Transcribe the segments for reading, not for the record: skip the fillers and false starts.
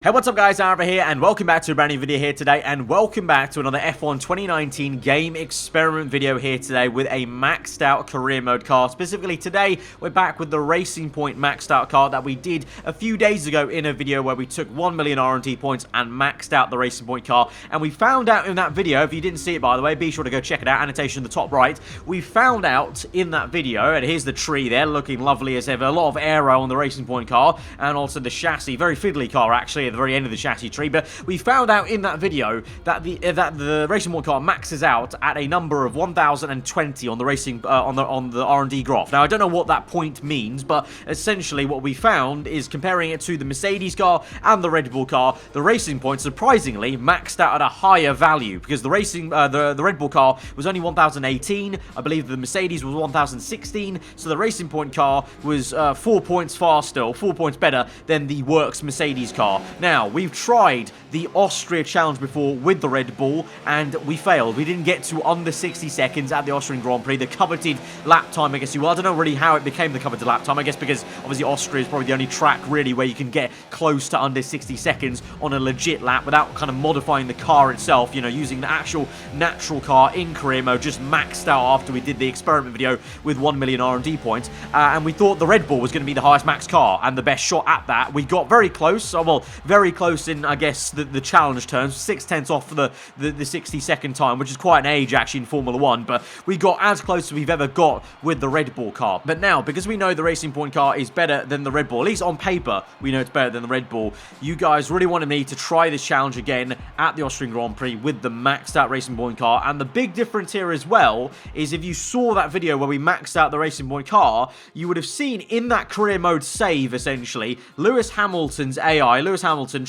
Hey, what's up guys, aarava here, and welcome back to a brand new video here today, and welcome back to another F1 2019 game experiment video here today with a maxed out career mode car. Specifically today, we're back with the Racing Point maxed out car that we did a few days ago in a video where we took 1 million R&D points and maxed out the Racing Point car. And we found out in that video, if you didn't see it by the way, be sure to go check it out, annotation in the top right. We found out in that video, and here's the tree there, looking lovely as ever, a lot of aero on the Racing Point car, and also the chassis, very fiddly car actually, at the very end of the chassis tree. But we found out in that video that the Racing Point car maxes out at a number of 1020 on the racing on the R&D graph. Now I don't know what that point means, but essentially what we found is comparing it to the Mercedes car and the Red Bull car, the Racing Point surprisingly maxed out at a higher value, because the the Red Bull car was only 1018. I believe the Mercedes was 1016. So the Racing Point car was 4 points faster, or 4 points better than the works Mercedes car. Now we've tried the Austria challenge before with the Red Bull, and we failed. We didn't get to under 60 seconds at the Austrian Grand Prix. The coveted lap time, I guess I don't know really how it became the coveted lap time. I guess because obviously Austria is probably the only track really where you can get close to under 60 seconds on a legit lap without kind of modifying the car itself, you know, using the actual natural car in career mode, just maxed out after we did the experiment video with 1 million R&D points. And we thought the Red Bull was going to be the highest max car and the best shot at that. We got very close, well, very close in, I guess, the challenge terms, 6/10 off for the 60-second time, which is quite an age actually in Formula 1, but we got as close as we've ever got with the Red Bull car. But now, because we know the Racing Point car is better than the Red Bull, at least on paper, we know it's better than the Red Bull, you guys really wanted me to try this challenge again at the Austrian Grand Prix with the maxed out Racing Point car. And the big difference here as well is if you saw that video where we maxed out the Racing Point car, you would have seen in that career mode save, essentially, Lewis Hamilton's AI, Lewis Hamilton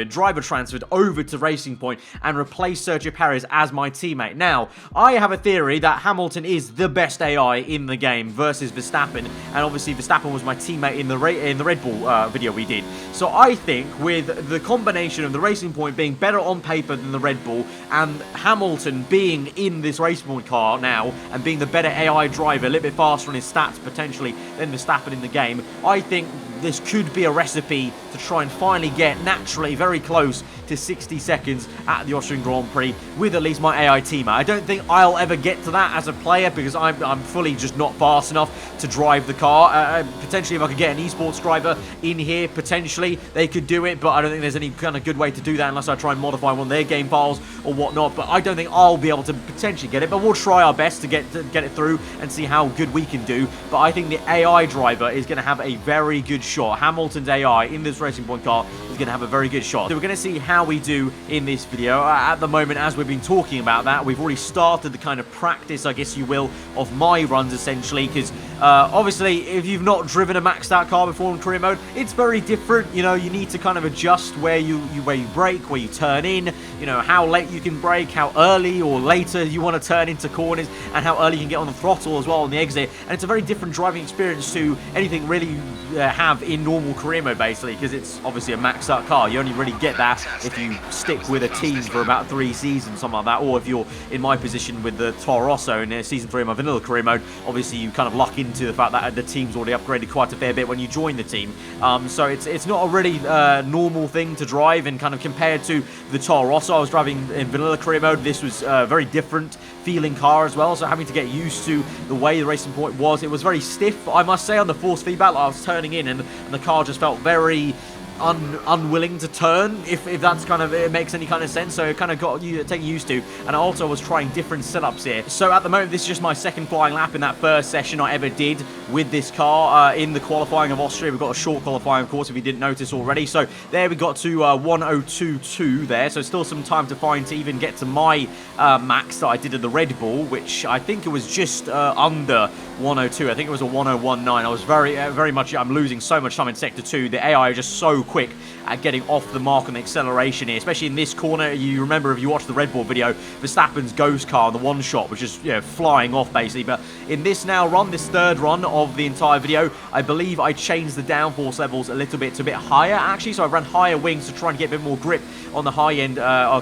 driver transferred over to Racing Point and replaced Sergio Perez as my teammate. Now, I have a theory that Hamilton is the best AI in the game versus Verstappen, and obviously Verstappen was my teammate in the Red Bull video we did. So I think with the combination of the Racing Point being better on paper than the Red Bull, and Hamilton being in this Racing Point car now and being the better AI driver, a little bit faster on his stats potentially than Verstappen in the game, I think this could be a recipe to try and finally get naturally very close to 60 seconds at the Austrian Grand Prix with at least my AI teammate. I don't think I'll ever get to that as a player because I'm fully just not fast enough to drive the car. Potentially if I could get an esports driver in here, potentially they could do it, but I don't think there's any kind of good way to do that unless I try and modify one of their game files or whatnot. But I don't think I'll be able to potentially get it, but we'll try our best to get it through and see how good we can do. But I think the AI driver is going to have a very good shot. Hamilton's AI in this Racing Point car is going to have a very good shot. So we're going to see how we do in this video. At the moment, as we've been talking about that, we've already started the kind of practice, I guess you will, of my runs essentially, because obviously if you've not driven a maxed out car before in career mode, it's very different. You know, you need to kind of adjust where you brake, where you turn in, you know, how late you can brake, how early or later you want to turn into corners, and how early you can get on the throttle as well on the exit. And it's a very different driving experience to anything really you have in normal career mode, basically, because it's obviously a maxed out car. You only really get that if you stick with a team for about 3 seasons, something like that, or if you're in my position with the Toro Rosso in season 3 of my vanilla career mode, obviously you kind of luck into the fact that the team's already upgraded quite a fair bit when you join the team. So it's not a really normal thing to drive, and kind of compared to the Toro Rosso I was driving in vanilla career mode, this was a very different feeling car as well. So having to get used to the way the Racing Point was, it was very stiff, I must say, on the force feedback. I was turning in and the car just felt very unwilling to turn, if that's kind of, it makes any kind of sense. So it kind of got you taking used to. And I also was trying different setups here. So at the moment, this is just my second flying lap in that first session I ever did with this car in the qualifying of Austria. We've got a short qualifying, of course, if you didn't notice already. So there we got to 1022 there. So still some time to find to even get to my max that I did at the Red Bull, which I think it was just under 102. I think it was a 1019. I was very much, I'm losing so much time in Sector 2. The AI are just so quick at getting off the mark on the acceleration here, especially in this corner. You remember, if you watched the Red Bull video, Verstappen's ghost car, the one shot, was just, you know, flying off basically. But in this now run, this third run of the entire video, I believe I changed the downforce levels a little bit to a bit higher actually. So I ran higher wings to try and get a bit more grip on the high end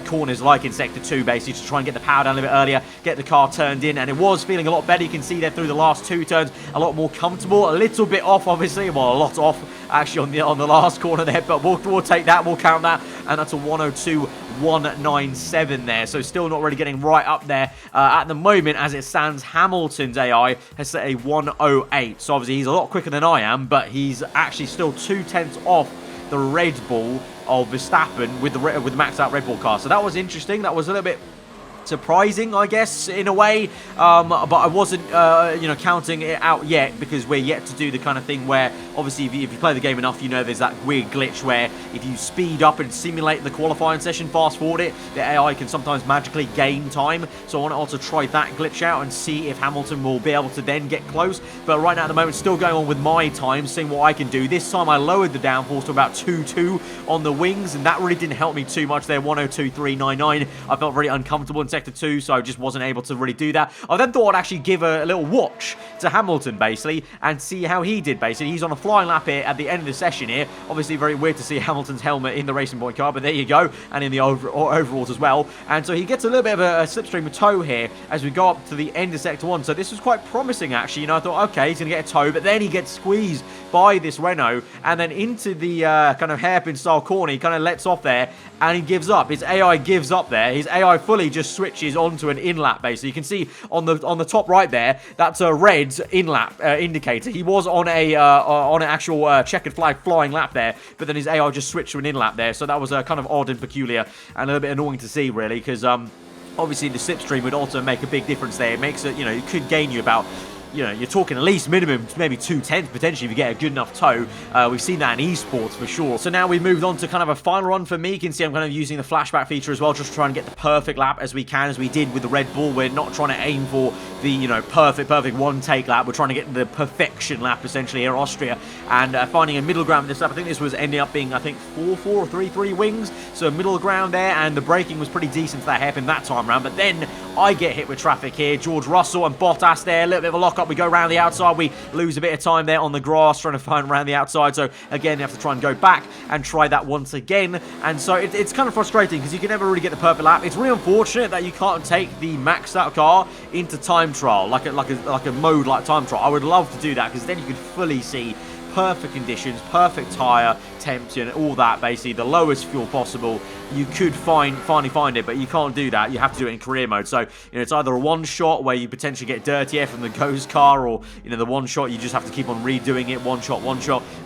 corners, like in Sector 2 basically, to try and get the power down a little bit earlier, get the car turned in, and it was feeling a lot better. You can see there through the last 2 turns, a lot more comfortable, a little bit off obviously, well, a lot off actually on the last corner there, but we'll take that, we'll count that, and that's a 102.197 there. So still not really getting right up there at the moment. As it stands, Hamilton's AI has set a 108. So obviously he's a lot quicker than I am, but he's actually still 2/10 off the Red Bull of Verstappen with the maxed out Red Bull car. So that was interesting. That was a little bit surprising, I guess, in a way, but I wasn't counting it out yet, because we're yet to do the kind of thing where obviously if you play the game enough, you know there's that weird glitch where if you speed up and simulate the qualifying session, fast forward it, the AI can sometimes magically gain time. So I want to also try that glitch out and see if Hamilton will be able to then get close. But right now at the moment, still going on with my time, seeing what I can do. This time I lowered the downforce to about 2.2 on the wings, and that really didn't help me too much there. 102.399. I felt very uncomfortable in Sector 2, so I just wasn't able to really do that. I then thought I'd actually give a little watch to Hamilton, basically, and see how he did, basically. He's on a flying lap here at the end of the session here. Obviously, very weird to see Hamilton's helmet in the Racing Point car, but there you go, and in the overalls as well. And so he gets a little bit of a slipstream tow here as we go up to the end of Sector 1. So this was quite promising, actually. You know, I thought, okay, he's going to get a tow, but then he gets squeezed by this Renault, and then into the kind of hairpin style corner. He kind of lets off there, and he gives up. His AI gives up there. His AI fully just switches onto an in-lap base. So you can see on the top right there, that's a red in-lap indicator. He was on an actual checkered flag flying lap there, but then his AI just switched to an in-lap there. So that was kind of odd and peculiar and a little bit annoying to see, really, because obviously the slipstream would also make a big difference there. It makes it, it could gain you about, you're talking at least minimum, maybe 2/10 potentially if you get a good enough tow. We've seen that in esports for sure. So now we've moved on to kind of a final run for me. You can see I'm kind of using the flashback feature as well, just trying to get the perfect lap as we can, as we did with the Red Bull. We're not trying to aim for the, perfect one take lap. We're trying to get the perfection lap essentially here at Austria, and finding a middle ground with this lap. I think this was ending up being, 4-4 or 3-3 wings. So middle ground there, and the braking was pretty decent for that hairpin that time round. But then I get hit with traffic here. George Russell and Bottas there, a little bit of a lock up. We go around the outside. We lose a bit of time there on the grass trying to find around the outside. So again, you have to try and go back and try that once again. And so it's kind of frustrating because you can never really get the perfect lap. It's really unfortunate that you can't take the maxed out car into time trial, like a mode like time trial. I would love to do that, because then you could fully see perfect conditions, perfect tyre temps, all that, basically the lowest fuel possible. You could finally find it, but you can't do that. You have to do it in career mode. So it's either a one shot where you potentially get dirty air from the ghost car, or the one shot you just have to keep on redoing it, one shot.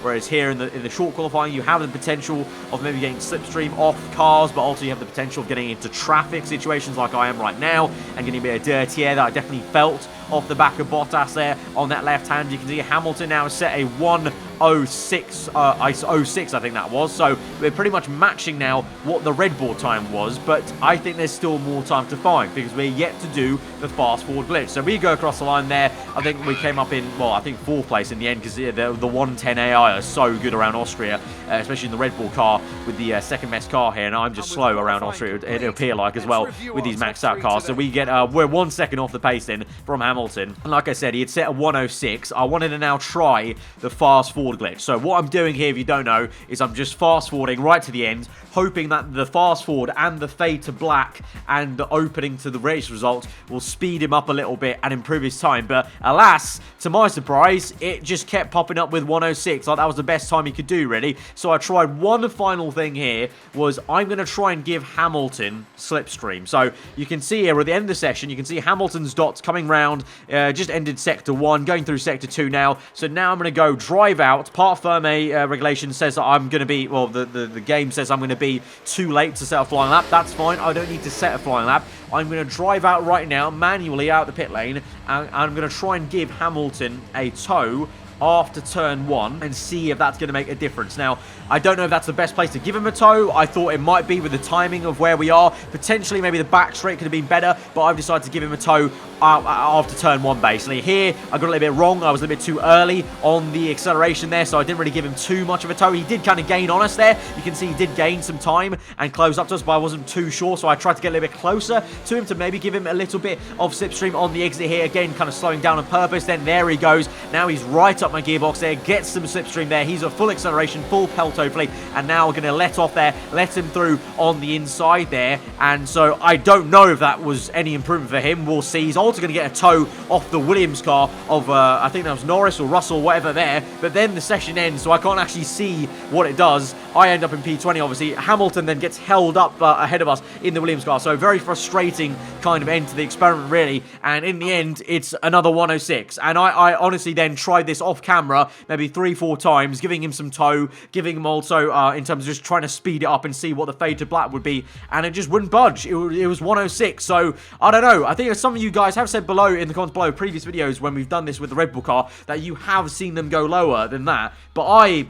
Whereas here in the short qualifying, you have the potential of maybe getting slipstream off cars, but also you have the potential of getting into traffic situations like I am right now, and getting a bit of dirty air that I definitely felt off the back of Bottas there on that left hand. You can see Hamilton now has set a 1:06, 06 I think that was. So we're pretty much matching now what the Red Bull time was, but I think there's still more time to find, because we're yet to do the fast forward glitch. So we go across the line there. I think we came up in, well, I think 4th place in the end, because the 110 AI are so good around Austria, especially in the Red Bull car with the second best car here, and I'm just slow around Austria, it'll appear like, as well, with these maxed out cars. So we get, we're 1 second off the pace then from Hamilton. And like I said, he had set a 1:06. I wanted to now try the fast forward glitch. So what I'm doing here, if you don't know, is I'm just fast forwarding right to the end, hoping that the fast forward and the fade to black and the opening to the race result will speed him up a little bit and improve his time. But alas, to my surprise, it just kept popping up with 1:06. Like, that was the best time he could do, really. So I tried one final thing here, was I'm going to try and give Hamilton slipstream. So you can see here at the end of the session, you can see Hamilton's dots coming round, just ended Sector 1, going through Sector 2 now. So now I'm going to go drive out. Part firme regulation says that I'm going to be, well, the game says I'm going to be too late to set a flying lap. That's fine. I don't need to set a flying lap. I'm going to drive out right now, manually out the pit lane, and I'm going to try and give Hamilton a tow after turn 1 and see if that's going to make a difference. Now, I don't know if that's the best place to give him a tow. I thought it might be with the timing of where we are. Potentially, maybe the back straight could have been better, but I've decided to give him a tow after turn 1, basically. Here, I got a little bit wrong. I was a little bit too early on the acceleration there, so I didn't really give him too much of a tow. He did kind of gain on us there. You can see he did gain some time and close up to us, but I wasn't too sure, so I tried to get a little bit closer to him to maybe give him a little bit of slipstream on the exit here. Again, kind of slowing down on purpose. Then there he goes. Now he's right up my gearbox there, gets some slipstream there. He's a full acceleration, full pelt hopefully, and now we're going to let off there, let him through on the inside there. And so I don't know if that was any improvement for him. We'll see. He's Hamilton going to get a tow off the Williams car of, I think that was Norris or Russell, whatever there. But then the session ends, so I can't actually see what it does. I end up in P20, obviously. Hamilton then gets held up ahead of us in the Williams car. So very frustrating kind of end to the experiment, really. And in the end, it's another 106. And I honestly then tried this off camera maybe 3-4 times, giving him some tow, giving him also in terms of just trying to speed it up and see what the fade to black would be. And it just wouldn't budge. It was 106. So I don't know. I think some of you guys have said below in the comments below previous videos when we've done this with the Red Bull car that you have seen them go lower than that. But I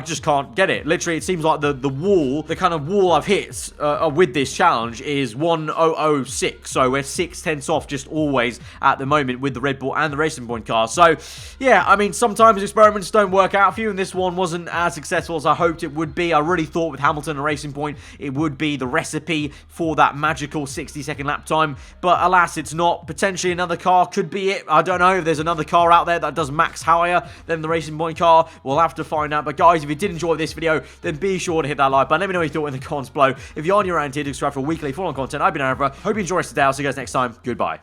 just can't get it. Literally, it seems like the wall, the kind of wall I've hit with this challenge is 1006. So we're 6/10 off just always at the moment with the Red Bull and the Racing Point car. So yeah, I mean, sometimes experiments don't work out for you, and this one wasn't as successful as I hoped it would be. I really thought with Hamilton and Racing Point it would be the recipe for that magical 60-second lap time, but alas, it's not. Potentially another car could be it. I don't know if there's another car out there that does max higher than the Racing Point car. We'll have to find out. But guys, if you did enjoy this video, then be sure to hit that like button. Let me know what you thought in the comments below. If you're on your own here, subscribe for weekly full-on content. I've been aarava. Hope you enjoy the day. I'll see you guys next time. Goodbye.